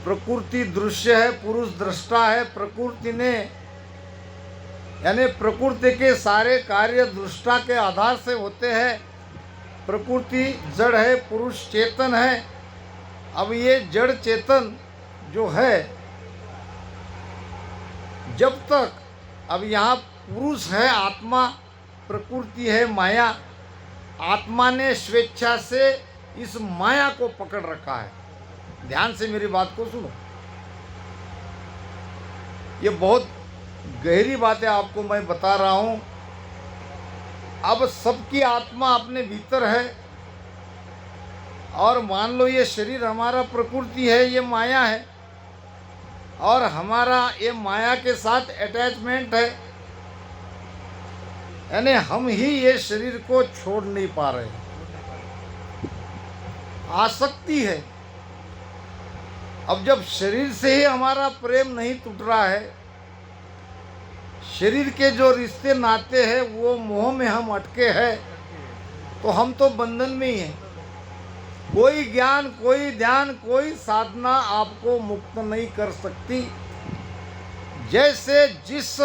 प्रकृति दृश्य है, पुरुष दृष्टा है। प्रकृति ने यानी प्रकृति के सारे कार्य दृष्टा के आधार से होते हैं। प्रकृति जड़ है, पुरुष चेतन है। अब ये जड़ चेतन जो है, जब तक अब यहाँ पुरुष है आत्मा, प्रकृति है माया। आत्मा ने स्वेच्छा से इस माया को पकड़ रखा है। ध्यान से मेरी बात को सुनो, ये बहुत गहरी बात है, आपको मैं बता रहा हूँ। अब सबकी आत्मा अपने भीतर है, और मान लो ये शरीर हमारा प्रकृति है, ये माया है, और हमारा ये माया के साथ अटैचमेंट है, यानी हम ही ये शरीर को छोड़ नहीं पा रहे, आसक्ति है। अब जब शरीर से ही हमारा प्रेम नहीं टूट रहा है, शरीर के जो रिश्ते नाते हैं वो मोह में हम अटके हैं, तो हम तो बंधन में ही हैं। कोई ज्ञान, कोई ध्यान, कोई साधना आपको मुक्त नहीं कर सकती। जैसे जिस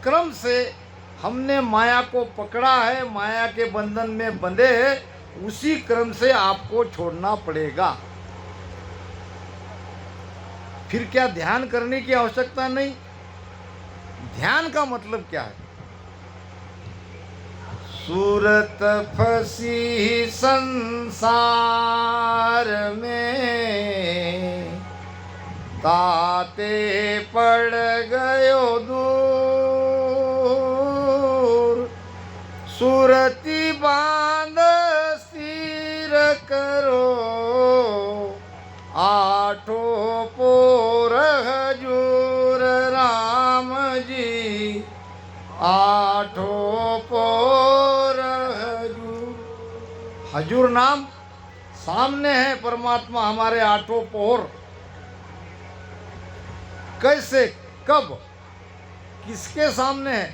क्रम से हमने माया को पकड़ा है, माया के बंधन में बंधे हैं, उसी क्रम से आपको छोड़ना पड़ेगा। फिर क्या ध्यान करने की आवश्यकता नहीं? ध्यान का मतलब क्या है? सूरत फंसी संसार में, ताते पड़ गयो दूर। सूरती बांध स्थिर करो, आठों पोर हजूर राम जी, आठों पोर हजूर। हजूर नाम सामने है परमात्मा हमारे आठों पोर। कैसे, कब, किसके सामने है?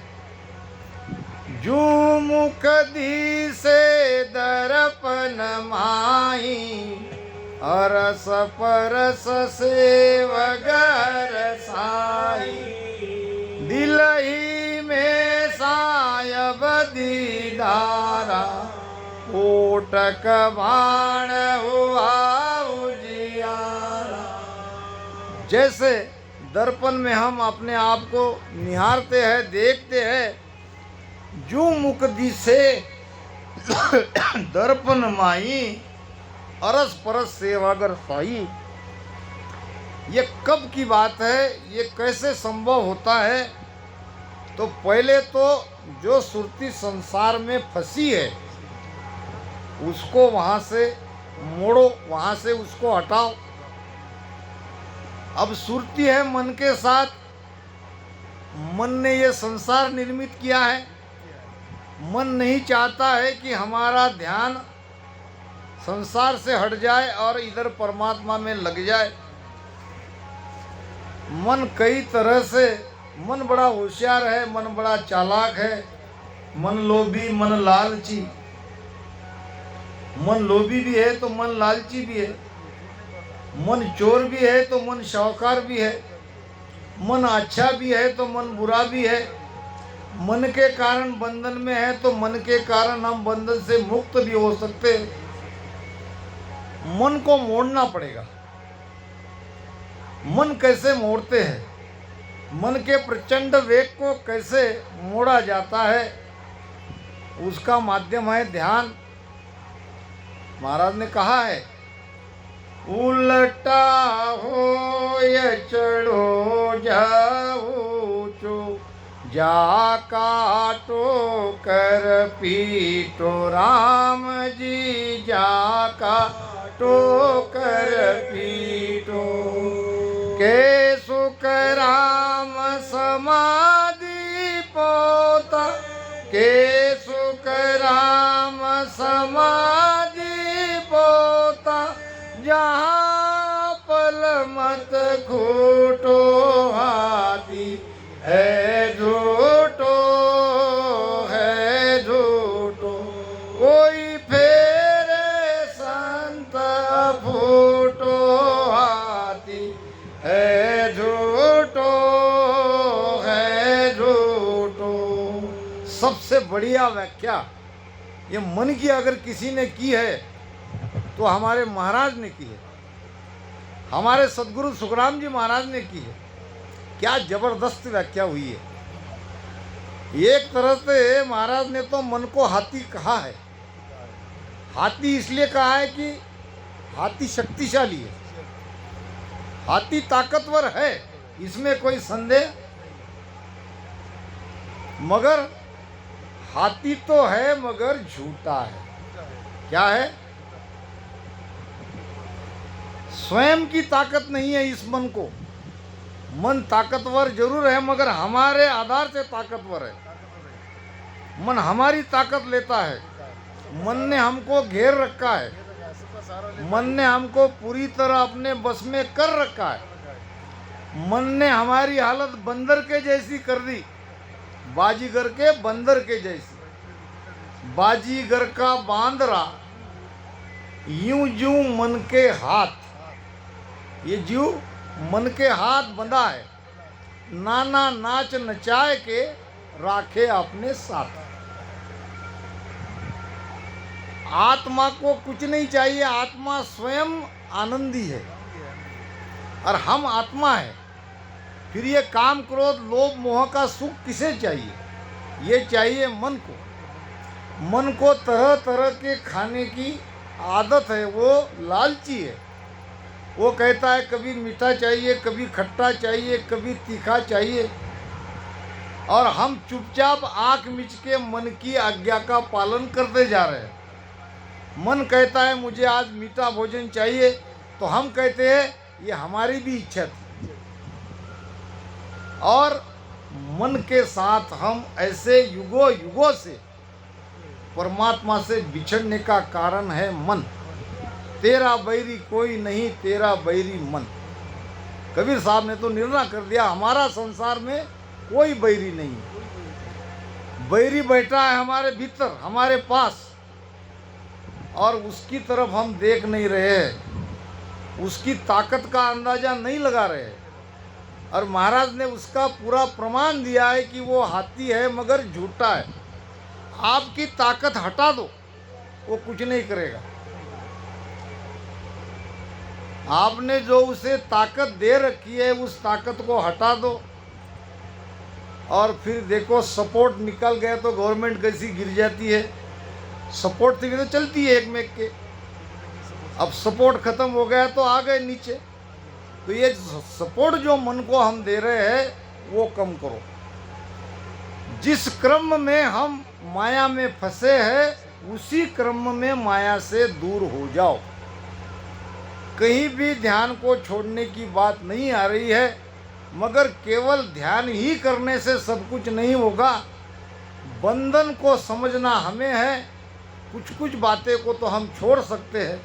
जो मुख दी से दर्पण माही, अरस परस सेवगर साई। दिल ही में सायब दीदारा, कोटक बाण हुआ उजियारा। जैसे दर्पण में हम अपने आप को निहारते हैं, देखते हैं, जो मुख दी से दर्पण माई, अरस परस सेवागर साई। ये कब की बात है? ये कैसे संभव होता है? तो पहले तो जो सुरती संसार में फंसी है उसको वहाँ से मोड़ो, वहाँ से उसको हटाओ। अब सुरती है मन के साथ, मन ने ये संसार निर्मित किया है। मन नहीं चाहता है कि हमारा ध्यान संसार से हट जाए और इधर परमात्मा में लग जाए। मन कई तरह से, मन बड़ा होशियार है, मन बड़ा चालाक है, मन लोभी, मन लालची। मन लोभी भी है तो मन लालची भी है, मन चोर भी है तो मन शाहूकार भी है, मन अच्छा भी है तो मन बुरा भी है। मन के कारण बंधन में है तो मन के कारण हम बंधन से मुक्त भी हो सकते हैं। मन को मोड़ना पड़ेगा। मन कैसे मोड़ते हैं? मन के प्रचंड वेग को कैसे मोड़ा जाता है? उसका माध्यम है ध्यान। महाराज ने कहा है, उल्टा हो या चढ़ो जाओ चो, जा काटो कर पीटो राम जी, जा काटो कर पीटो। के सुख राम समाधि पोता, के सुख राम समाधि पोता। जहाँ पल मत खूटो हाथी, है झूठो, है झूठो। कोई फेरे संत फूटो हाथी, बढ़िया व्याख्या ये मन की अगर किसी ने की है तो हमारे महाराज ने की है, हमारे सदगुरु सुखराम जी महाराज ने की है। क्या जबरदस्त व्याख्या हुई है। एक तरह से महाराज ने तो मन को हाथी कहा है। हाथी इसलिए कहा है कि हाथी शक्तिशाली है, हाथी ताकतवर है, इसमें कोई संदेह, मगर हाथी तो है मगर झूठा है। क्या है? स्वयं की ताकत नहीं है इस मन को। मन ताकतवर जरूर है मगर हमारे आधार से ताकतवर है। मन हमारी ताकत लेता है। मन ने हमको घेर रखा है, मन ने हमको पूरी तरह अपने बस में कर रखा है। मन ने हमारी हालत बंदर के जैसी कर दी, बाजीगर के बंदर के जैसी। बाजीगर का बांदरा यूं जूं मन के हाथ, ये जीव मन के हाथ बंधा है, नाना नाच नचाए के राखे अपने साथ। आत्मा को कुछ नहीं चाहिए, आत्मा स्वयं आनंदी है और हम आत्मा है। फिर ये काम क्रोध लोभ मोह का सुख किसे चाहिए? ये चाहिए मन को। मन को तरह तरह के खाने की आदत है, वो लालची है। वो कहता है कभी मीठा चाहिए, कभी खट्टा चाहिए, कभी तीखा चाहिए, और हम चुपचाप आंख मिच के मन की आज्ञा का पालन करते जा रहे हैं। मन कहता है मुझे आज मीठा भोजन चाहिए, तो हम कहते हैं ये हमारी भी इच्छा थी, और मन के साथ हम ऐसे युगों युगों से परमात्मा से बिछड़ने का कारण है मन। तेरा बैरी कोई नहीं, तेरा बैरी मन। कबीर साहब ने तो निर्णय कर दिया हमारा संसार में कोई बैरी नहीं। बैरी बैठा है हमारे भीतर, हमारे पास, और उसकी तरफ हम देख नहीं रहे हैं, उसकी ताकत का अंदाजा नहीं लगा रहे हैं। और महाराज ने उसका पूरा प्रमाण दिया है कि वो हाथी है मगर झूठा है। आपकी ताकत हटा दो, वो कुछ नहीं करेगा। आपने जो उसे ताकत दे रखी है उस ताकत को हटा दो, और फिर देखो सपोर्ट निकल गया तो गवर्नमेंट कैसी गिर जाती है। सपोर्ट थी तो चलती है एक में के, अब सपोर्ट खत्म हो गया तो आ गए नीचे। तो ये सपोर्ट जो मन को हम दे रहे हैं वो कम करो। जिस क्रम में हम माया में फंसे हैं उसी क्रम में माया से दूर हो जाओ। कहीं भी ध्यान को छोड़ने की बात नहीं आ रही है, मगर केवल ध्यान ही करने से सब कुछ नहीं होगा। बंधन को समझना हमें है, कुछ कुछ बातें को तो हम छोड़ सकते हैं।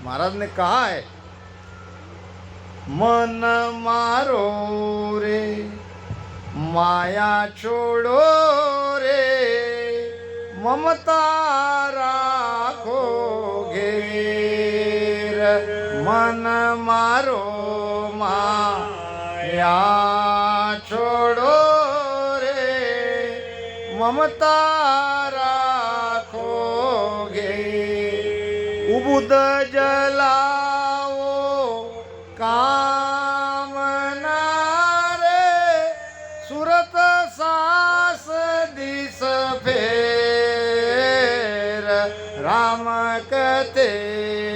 महाराज ने कहा है मन मारो रे माया छोड़ो रे, ममता राखो घेर। मन मारो माया छोड़ो रे, ममता राखोगे। उबुद जलाओ कामना रे, सुरत सास दिस फेर। राम कहते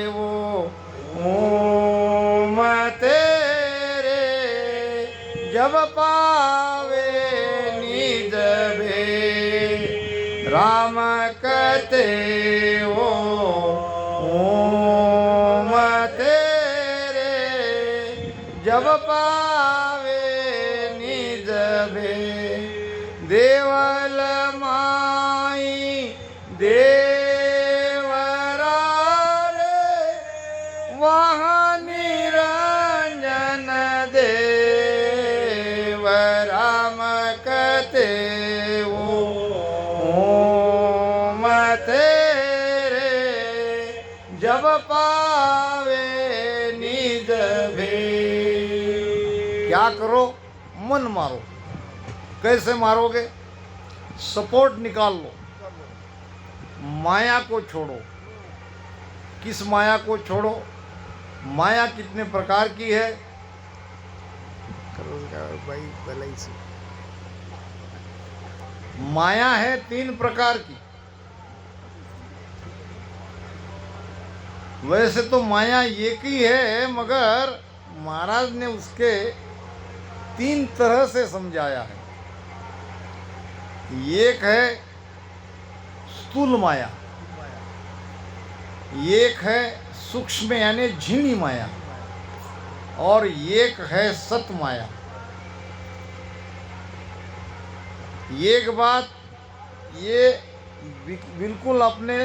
वो ओम तेरे, जब पावे निज भे। राम कहते वो ओम तेरे, जब पावे निज भे। देवल माई देवरा रे, वहाँ निरंजन देव। राम कहते वो ओम तेरे, जब पावे निज भे। क्या करो? मन मारो। कैसे मारोगे? सपोर्ट निकाल लो, माया को छोड़ो। किस माया को छोड़ो? माया कितने प्रकार की है? भाई भलाई से माया है 3 प्रकार की। वैसे तो माया एक ही है, मगर महाराज ने उसके 3 तरह से समझाया है। एक है स्थूल माया, एक है सूक्ष्म यानी झिणी माया, और एक है सत माया। एक बात ये बिल्कुल अपने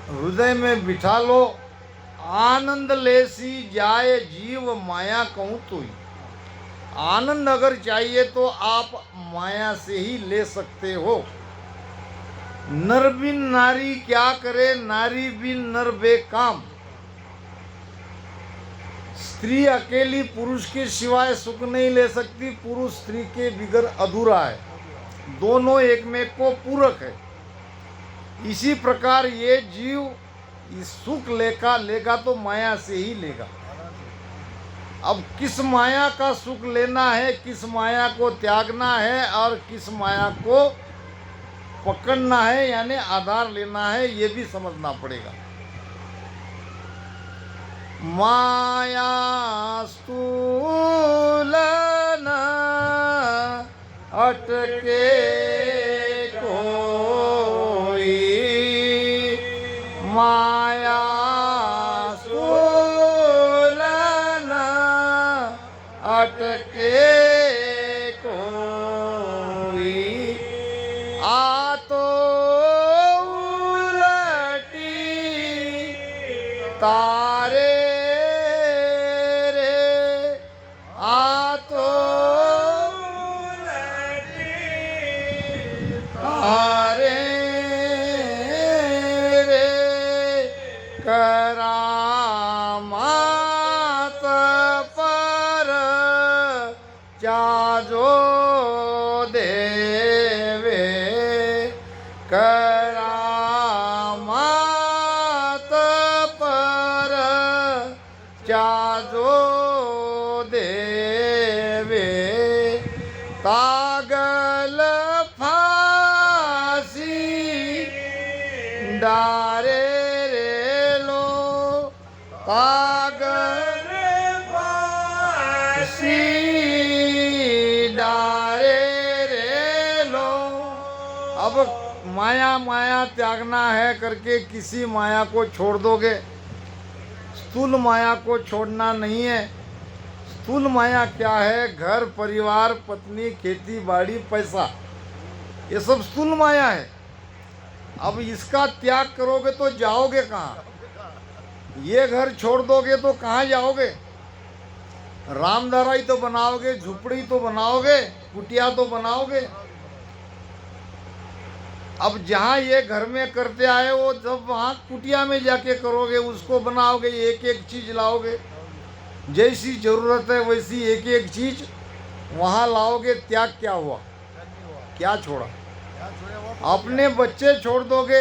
हृदय में बिठा लो, आनंद लेसी जाए जीव माया कहूँ तो ही। आनंद अगर चाहिए तो आप माया से ही ले सकते हो। नर बिन नारी क्या करे, नारी बिन नर बेकाम। स्त्री अकेली पुरुष के सिवाय सुख नहीं ले सकती, पुरुष स्त्री के बिगर अधूरा है। दोनों एक में को पूरक है। इसी प्रकार ये जीव इस सुख लेगा तो माया से ही लेगा। अब किस माया का सुख लेना है, किस माया को त्यागना है और किस माया को पकड़ना है यानी आधार लेना है, ये भी समझना पड़ेगा। माया स्थूल न अटके कोई, माया स्थूल न अटके कोई। आ तो उलटी तारे रे, आ तो उलटी तारे रे, करामात पर चाजो देवे, करामात पर चाजो देवे। तागल फांसी डारे रे लो, तागल फांसी डारे रे लो। अब माया माया त्यागना है करके किसी माया को छोड़ दोगे, स्थूल माया को छोड़ना नहीं है। स्थूल माया क्या है? घर परिवार पत्नी खेती बाड़ी पैसा, ये सब स्थूल माया है। अब इसका त्याग करोगे तो जाओगे कहाँ? ये घर छोड़ दोगे तो कहाँ जाओगे? रामधारा तो बनाओगे, झुपड़ी तो बनाओगे, कुटिया तो बनाओगे। अब जहाँ ये घर में करते आए वो जब वहाँ कुटिया में जाके करोगे, उसको बनाओगे, एक एक चीज लाओगे, जैसी जरूरत है वैसी एक एक चीज वहाँ लाओगे। त्याग क्या हुआ? क्या छोड़ा? अपने बच्चे छोड़ दोगे,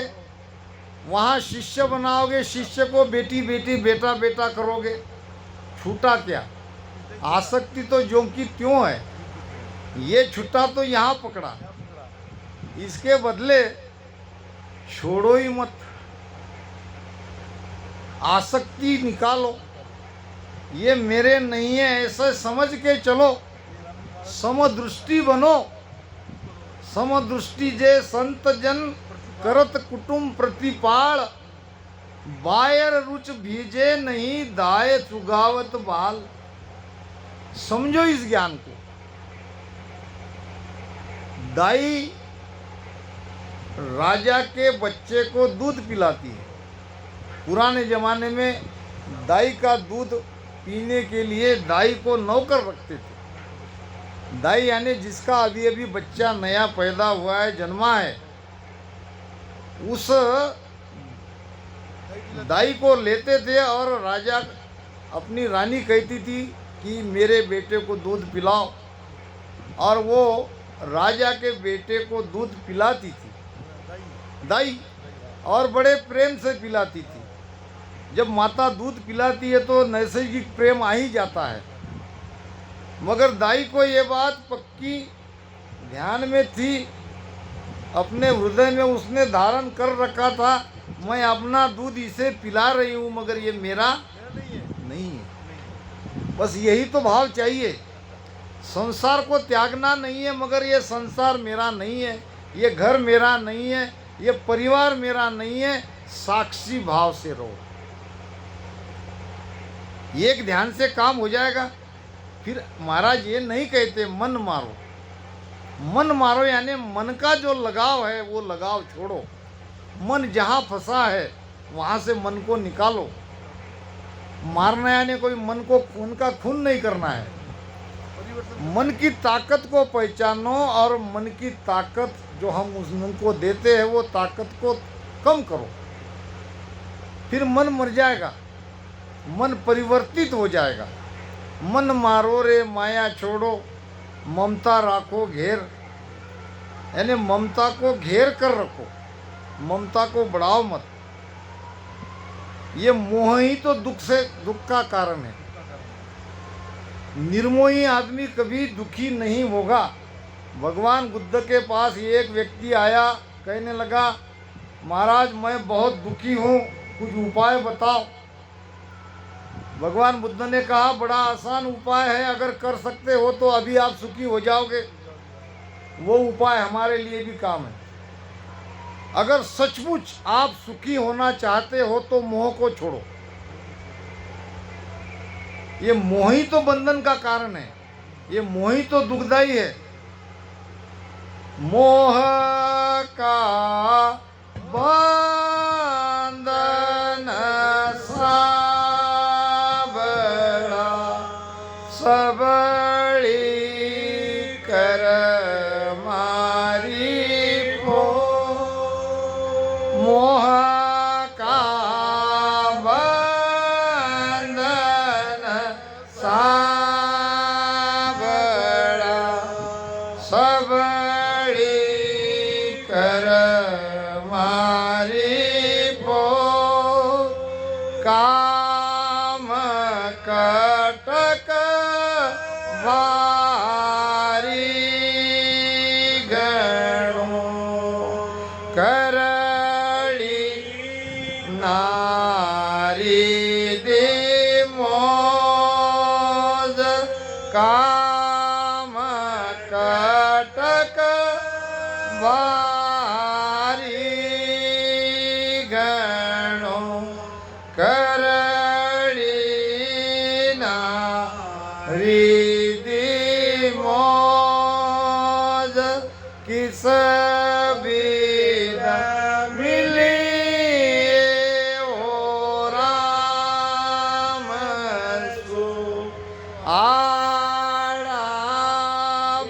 वहाँ शिष्य बनाओगे, शिष्य को बेटी बेटी बेटा बेटा करोगे, छूटा क्या? आसक्ति तो ज्यों की त्यों है, ये छूटा तो यहाँ पकड़ा। इसके बदले छोड़ो ही मत, आसक्ति निकालो, ये मेरे नहीं है ऐसा समझ के चलो। समदृष्टि बनो, समदृष्टि जे संत जन करत कुटुंब प्रतिपाल, बायर रुच भीजे नहीं दाय चुगावत बाल। समझो इस ज्ञान को। दाई राजा के बच्चे को दूध पिलाती है। पुराने जमाने में दाई का दूध पीने के लिए दाई को नौकर रखते थे। दाई यानी जिसका अभी अभी बच्चा नया पैदा हुआ है, जन्मा है, उस दाई को लेते थे और राजा अपनी रानी कहती थी कि मेरे बेटे को दूध पिलाओ, और वो राजा के बेटे को दूध पिलाती थी दाई, और बड़े प्रेम से पिलाती थी। जब माता दूध पिलाती है तो नैसर्गिक प्रेम आ ही जाता है, मगर दाई को ये बात पक्की ध्यान में थी, अपने हृदय में उसने धारण कर रखा था, मैं अपना दूध इसे पिला रही हूँ मगर ये मेरा नहीं है। बस यही तो भाव चाहिए। संसार को त्यागना नहीं है, मगर ये संसार मेरा नहीं है, ये घर मेरा नहीं है, ये परिवार मेरा नहीं है। साक्षी भाव से रहो, एक ध्यान से काम हो जाएगा। फिर महाराज ये नहीं कहते मन मारो, मन मारो यानी मन का जो लगाव है वो लगाव छोड़ो। मन जहाँ फंसा है वहाँ से मन को निकालो। मारना यानी कोई मन को खून का खून नहीं करना है। मन की ताकत को पहचानो और मन की ताकत जो हम उनको देते हैं वो ताकत को कम करो, फिर मन मर जाएगा, मन परिवर्तित हो जाएगा। मन मारो रे माया छोड़ो, ममता राखो घेर, यानी ममता को घेर कर रखो, ममता को बढ़ाओ मत। ये मोह ही तो दुख का कारण है। निर्मोही आदमी कभी दुखी नहीं होगा। भगवान बुद्ध के पास एक व्यक्ति आया, कहने लगा महाराज मैं बहुत दुखी हूँ, कुछ उपाय बताओ। भगवान बुद्ध ने कहा बड़ा आसान उपाय है, अगर कर सकते हो तो अभी आप सुखी हो जाओगे। वो उपाय हमारे लिए भी काम है। अगर सचमुच आप सुखी होना चाहते हो तो मोह को छोड़ो। ये मोह ही तो बंधन का कारण है, ये मोह ही तो दुखदाई है। मोह का बंधन साबड़ा सबड़ी कर मारी पो। मोह का बंधन साबड़ा सबड़ी कर मारी पो। काम कटक भारी गणो करड़ी नारी दे मोज। काम कटक भारी गणो करड़ी नारी दे मोज। किस बिना मिली ओ राम सु आड़ा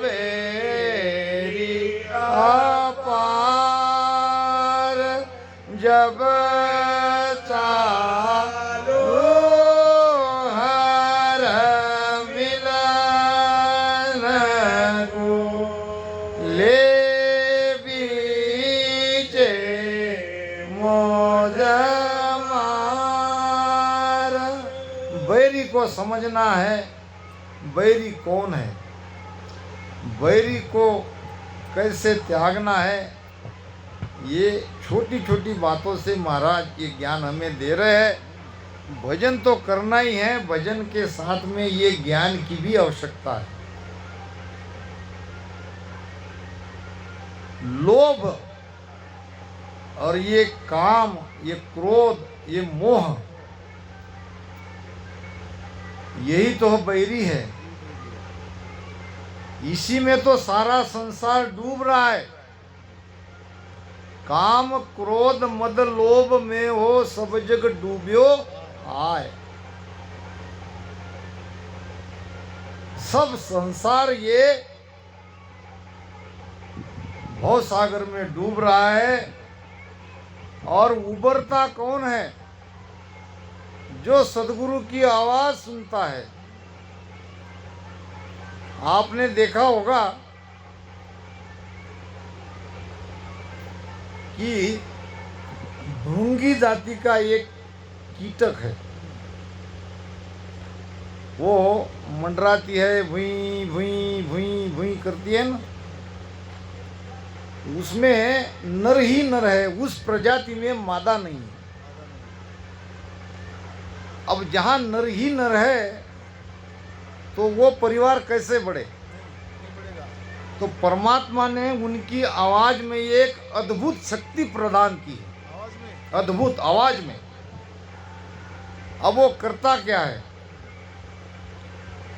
बेरी अपार। जब चालू हर मिलन को ले बीचे मोज मार। बैरी को समझना है, बैरी कौन है, बैरी को कैसे त्यागना है। ये छोटी छोटी बातों से महाराज ये ज्ञान हमें दे रहे हैं। भजन तो करना ही है, भजन के साथ में ये ज्ञान की भी आवश्यकता है। लोभ और ये काम, ये क्रोध, ये मोह, यही तो बैरी है। इसी में तो सारा संसार डूब रहा है। काम क्रोध मद लोभ में हो सब जग डूब्यो आए। सब संसार ये भव सागर में डूब रहा है। और उबरता कौन है? जो सदगुरु की आवाज सुनता है। आपने देखा होगा कि भृंगी जाति का एक कीटक है, वो मंडराती है, भुई भुई भुई भुई करती है ना, उसमें नर ही नर है, उस प्रजाति में मादा नहीं है। अब जहाँ नर ही नर है तो वो परिवार कैसे बढ़े? तो परमात्मा ने उनकी आवाज में एक अद्भुत शक्ति प्रदान की है, अद्भुत आवाज में। अब वो करता क्या है?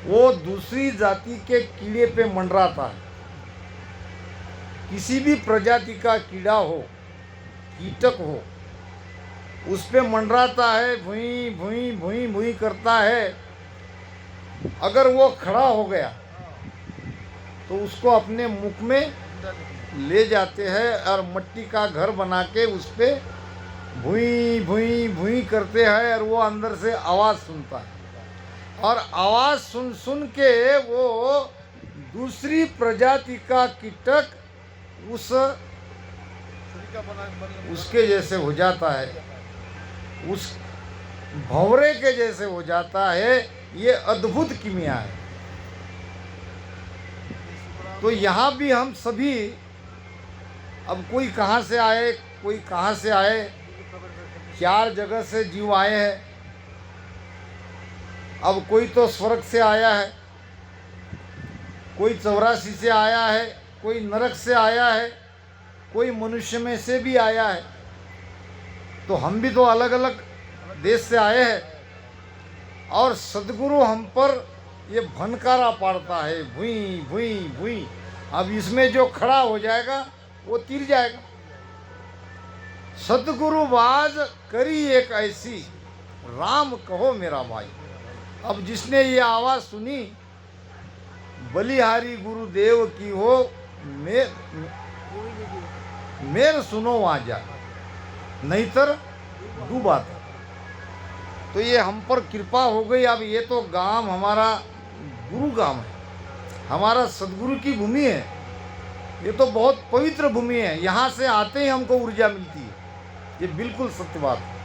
वो दूसरी जाति के कीड़े पे मंडराता है। किसी भी प्रजाति का कीड़ा हो, कीटक हो, उस पे मंडराता है, भुई भुई भुई भुई करता है। अगर वो खड़ा हो गया तो उसको अपने मुख में ले जाते हैं और मिट्टी का घर बना के उस पे भुई भुई भुई करते हैं, और वो अंदर से आवाज़ सुनता है, और आवाज़ सुन सुन के वो दूसरी प्रजाति का कीटक उसके जैसे हो जाता है, उस भंवरे के जैसे हो जाता है। ये अद्भुत किमिया है। तो यहाँ भी हम सभी, अब कोई कहाँ से आए, कोई कहाँ से आए, 4 जगह से जीव आए हैं। अब कोई तो स्वर्ग से आया है, कोई 84 से आया है, कोई नरक से आया है, कोई मनुष्य में से भी आया है। तो हम भी तो अलग अलग देश से आए हैं, और सदगुरु हम पर ये भनकारा पाड़ता है, भुई भुई भुई। अब इसमें जो खड़ा हो जाएगा वो तीर जाएगा। सदगुरु बाज करी एक ऐसी, राम कहो मेरा भाई। अब जिसने ये आवाज़ सुनी, बलिहारी गुरुदेव की हो, मेर सुनो वहाँ जा, नहींतर डूबा था। तो ये हम पर कृपा हो गई। अब ये तो गांव हमारा गुरु गांव है, हमारा सदगुरु की भूमि है। ये तो बहुत पवित्र भूमि है, यहाँ से आते ही हमको ऊर्जा मिलती है। ये बिल्कुल सत्य बात है।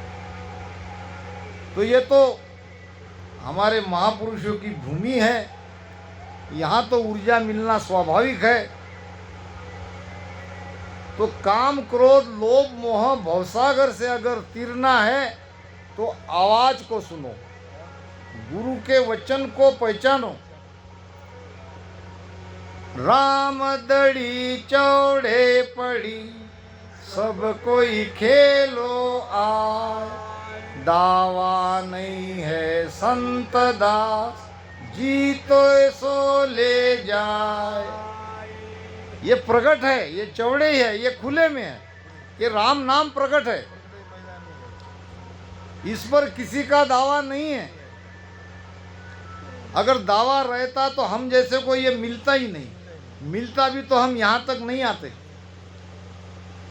तो ये तो हमारे महापुरुषों की भूमि है, यहाँ तो ऊर्जा मिलना स्वाभाविक है। तो काम क्रोध लोभ मोह भवसागर से अगर तीरना है तो आवाज को सुनो, गुरु के वचन को पहचानो। राम दड़ी चौड़े पड़ी, सब कोई खेलो आय, दावा नहीं है संत दास, जीतो सो ले जाए। ये प्रकट है, ये चौड़े है, ये खुले में है, ये राम नाम प्रकट है। इस पर किसी का दावा नहीं है। अगर दावा रहता तो हम जैसे को ये मिलता ही नहीं, मिलता भी तो हम यहाँ तक नहीं आते,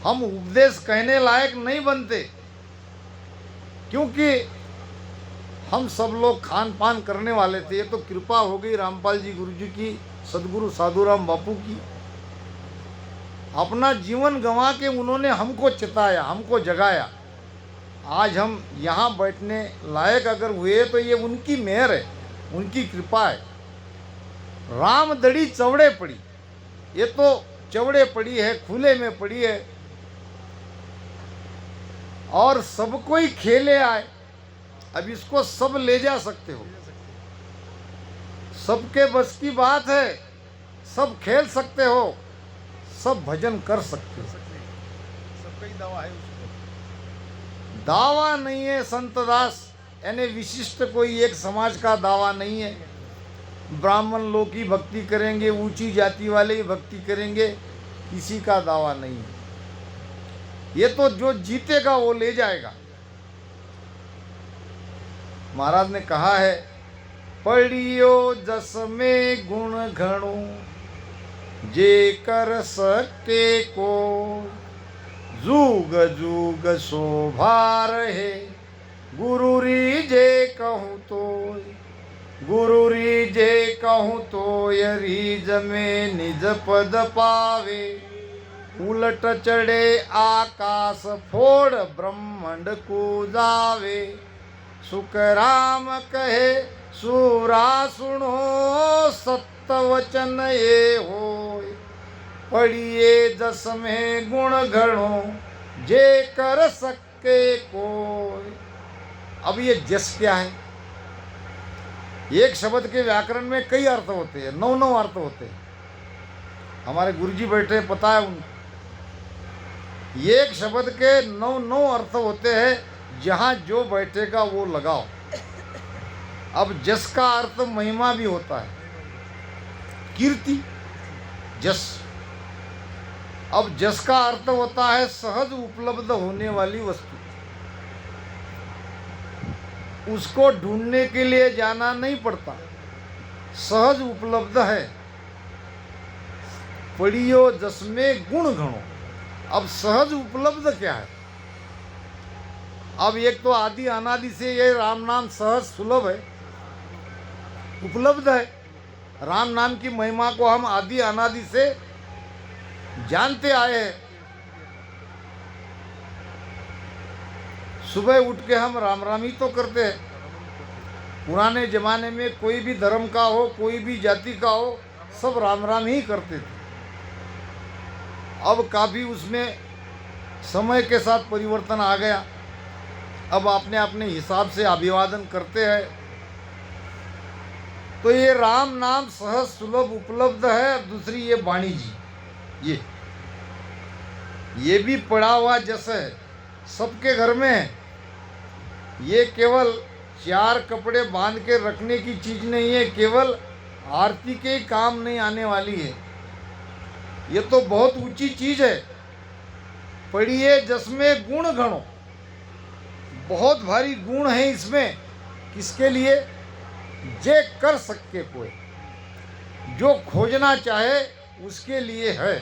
हम उपदेश कहने लायक नहीं बनते। क्योंकि हम सब लोग खान पान करने वाले थे। ये तो कृपा हो गई रामपाल जी गुरु जी की, सदगुरु साधुराम बापू की। अपना जीवन गंवा के उन्होंने हमको चिताया, हमको जगाया। आज हम यहाँ बैठने लायक अगर हुए तो ये उनकी मेहर है, उनकी कृपा है। राम दड़ी चौड़े पड़ी, ये तो चौड़े पड़ी है, खुले में पड़ी है, और सब कोई खेले आए। अब इसको सब ले जा सकते हो, सबके बस की बात है, सब खेल सकते हो, सब भजन कर सकते हो। सबका ही दावा है उसको। दावा नहीं है संत दास, यानी विशिष्ट कोई एक समाज का दावा नहीं है। ब्राह्मण लोग ही भक्ति करेंगे, ऊंची जाति वाले ही भक्ति करेंगे, किसी का दावा नहीं है। ये तो जो जीतेगा वो ले जाएगा। महाराज ने कहा है, पढ़ियो जस में गुण घणो, जे कर सके को, जुग जुग शोभा रहे, गुरु री जे कहूँ तो, गुरु री जे कहूँ तो, रीज में निज पद पावे, उलट चढ़े आकाश फोड़ ब्रह्मांड को जावे सुख राम कहे सूरा सुनो सत्य वचन ये होय पढ़िए जस में गुण गणो जे कर सके कोई। अब ये जस क्या है? एक शब्द के व्याकरण में कई अर्थ होते हैं, 9 अर्थ होते हैं। हमारे गुरुजी बैठे, पता है उनको। एक शब्द के 9 अर्थ होते हैं, जहाँ जो बैठेगा वो लगाओ। अब जस का अर्थ महिमा भी होता है, कीर्ति, जस। अब जस का अर्थ होता है सहज उपलब्ध होने वाली वस्तु। उसको ढूंढने के लिए जाना नहीं पड़ता, सहज उपलब्ध है। पढ़ियो जस में गुण गणो। अब सहज उपलब्ध क्या है? अब एक तो आदि अनादि से ये राम नाम सहज सुलभ है, उपलब्ध है। राम नाम की महिमा को हम आदि अनादि से जानते आए हैं। सुबह उठ के हम राम राम ही तो करते हैं। पुराने जमाने में कोई भी धर्म का हो, कोई भी जाति का हो, सब राम राम ही करते थे। अब काफ़ी उसमें समय के साथ परिवर्तन आ गया। अब अपने अपने हिसाब से अभिवादन करते हैं। तो ये राम नाम सहज सुलभ उपलब्ध है। दूसरी ये वाणी जी, ये भी पड़ा हुआ जैसे सबके घर में है। ये केवल 4 कपड़े बांध के रखने की चीज़ नहीं है, केवल आरती के ही काम नहीं आने वाली है। ये तो बहुत ऊंची चीज़ है। पढ़िए जिसमें गुण गणो, बहुत भारी गुण है इसमें। किसके लिए? जे कर सके कोई, जो खोजना चाहे उसके लिए है,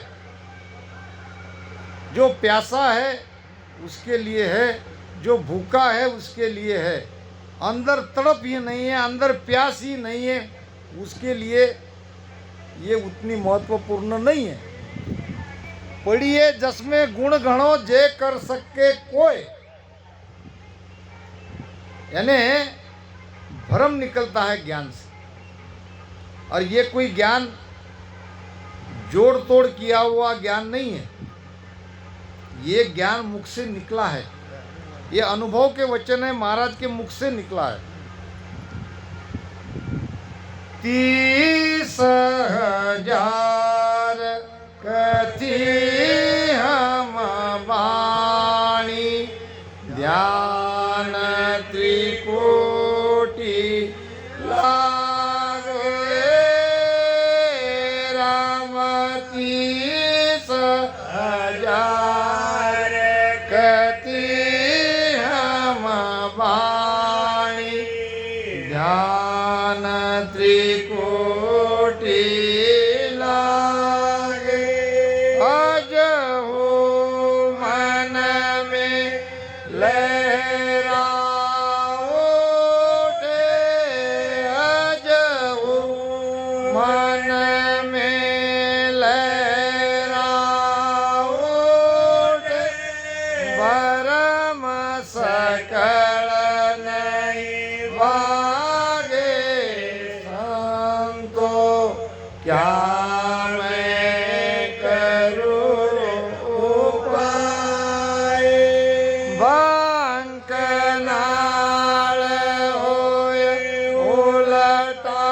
जो प्यासा है उसके लिए है, जो भूखा है उसके लिए है, अंदर तड़प ही नहीं है, अंदर प्यास ही नहीं है, उसके लिए ये उतनी महत्वपूर्ण नहीं है। पढ़िए जसमें गुण गणो जे कर सके कोई, यानी भ्रम निकलता है ज्ञान से। और ये कोई ज्ञान जोड़ तोड़ किया हुआ ज्ञान नहीं है, ये ज्ञान मुख से निकला है। ये अनुभव के वचन है, महाराज के मुख से निकला है। 30,000 कथी हम वाणी ध्यान त्रिकोटि लागे राम 30,000 कथी हम वाणी ध्यान त्रिकोटि लागे अजहु मन में लहरा उठे अजहु मन में लहरा उठे भरम सकल नहीं भागे संतो क्या मैं करूं उपाय बांकनाल होय उलटा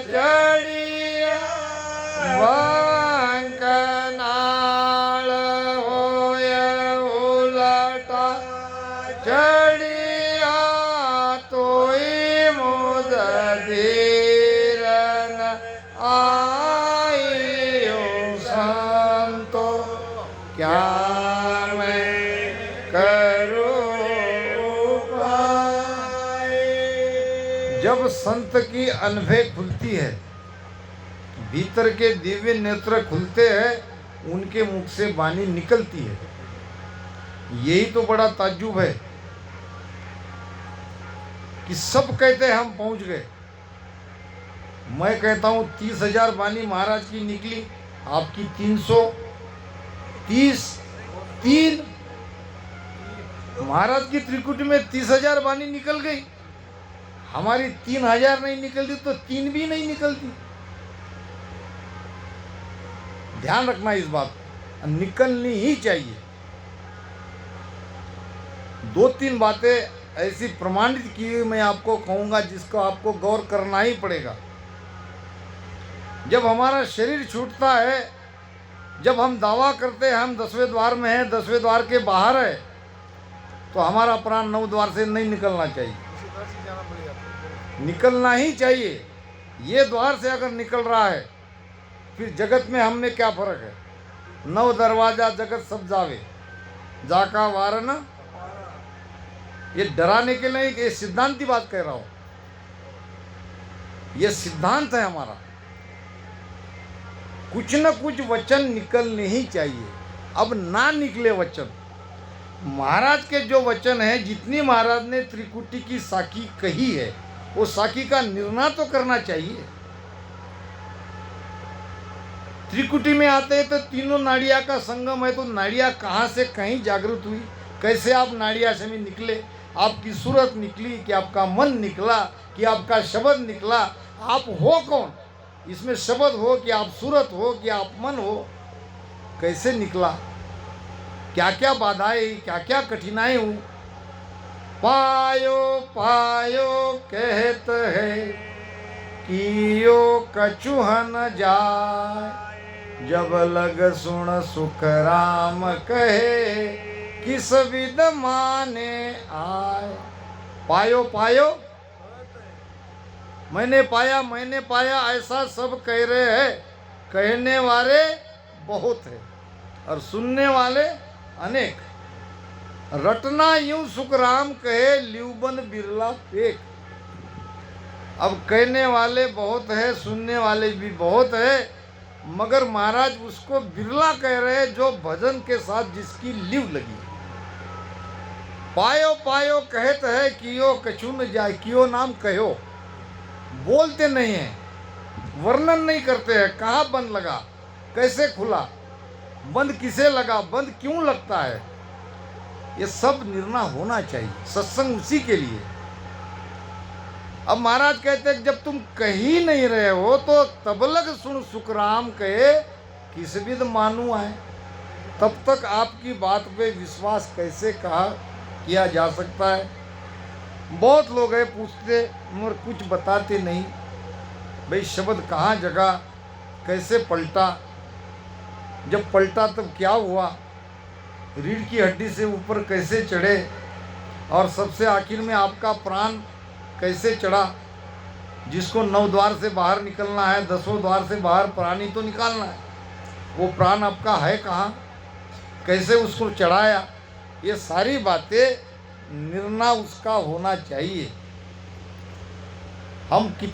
जड़िया बांकनाल होय उलटा जड़िया तोई मुझ धीरन आइयो संतो क्या मैं करूं उपाय। जब संत की अनभे खुलती है, भीतर के दिव्य नेत्र खुलते हैं, उनके मुख से वाणी निकलती है। यही तो बड़ा ताज्जुब है कि सब कहते हैं हम पहुंच गए। मैं कहता हूं 30,000 वाणी महाराज की निकली, आपकी 300, 3 महाराज की त्रिकुटी में 30,000 वाणी निकल गई, हमारी 3,000 नहीं निकलती तो 3 भी नहीं निकलती। ध्यान रखना इस बात को, निकलनी ही चाहिए। 2-3 बातें ऐसी प्रमाणित की हुई मैं आपको कहूंगा जिसको आपको गौर करना ही पड़ेगा। जब हमारा शरीर छूटता है, जब हम दावा करते हैं हम 10वें द्वार में हैं, 10वें द्वार के बाहर है, तो हमारा प्राण 9 द्वार से नहीं निकलना चाहिए, इसी तरह से जाना पड़ेगा। निकलना ही चाहिए। ये द्वार से अगर निकल रहा है फिर जगत में हम में क्या फर्क है? 9 दरवाजा जगत सब जावे, जाका वार न। ये डराने के लिए ये सिद्धांत की बात कह रहा हूं, ये सिद्धांत है हमारा। कुछ न कुछ वचन निकलने ही चाहिए। अब ना निकले वचन, महाराज के जो वचन है, जितनी महाराज ने त्रिकुटी की साखी कही है, वो साखी का निर्णय तो करना चाहिए। त्रिकुटी में आते हैं तो तीनों नाड़िया का संगम है, तो नाड़िया कहाँ से कहीं जागृत हुई, कैसे आप नाड़िया से में निकले, आपकी सूरत निकली कि आपका मन निकला कि आपका शब्द निकला, आप हो कौन? इसमें शब्द हो कि आप सूरत हो कि आप मन हो, कैसे निकला? क्या क्या बाधाएं, क्या क्या कठिनाई हुई? पायो पायो कहत है कियो कछुह न जाय, जब लग सुन सुख राम कहे किस विद माने आय। पायो पायो, मैंने पाया ऐसा सब कह रहे हैं। कहने वाले बहुत है और सुनने वाले अनेक। रटना यूं सुख राम कहे, ल्यूबन बिरला फेंक। अब कहने वाले बहुत है, सुनने वाले भी बहुत है, मगर महाराज उसको बिरला कह रहे हैं जो भजन के साथ जिसकी लीव लगी। पायो पायो कहत है कियो कछु न जाए, कियो नाम कहो, बोलते नहीं हैं, वर्णन नहीं करते हैं, कहाँ बंद लगा, कैसे खुला, बंद किसे लगा, बंद क्यों लगता है, ये सब निर्णय होना चाहिए। सत्संग उसी के लिए। अब महाराज कहते हैं जब तुम कही नहीं रहे हो तो तब लग सुन सुखराम कहे किस विद मानू आए। तब तक आपकी बात पे विश्वास कैसे किया जा सकता है? बहुत लोग हैं पूछते मगर कुछ बताते नहीं। भाई शब्द कहाँ जगा, कैसे पलटा, जब पलटा तब क्या हुआ, रीढ़ की हड्डी से ऊपर कैसे चढ़े, और सबसे आखिर में आपका प्राण कैसे चढ़ा। जिसको 9 द्वार से बाहर निकलना है, 10वें द्वार से बाहर प्राण ही तो निकालना है, वो प्राण आपका है कहाँ, कैसे उसको चढ़ाया, ये सारी बातें निर्णय उसका होना चाहिए। हम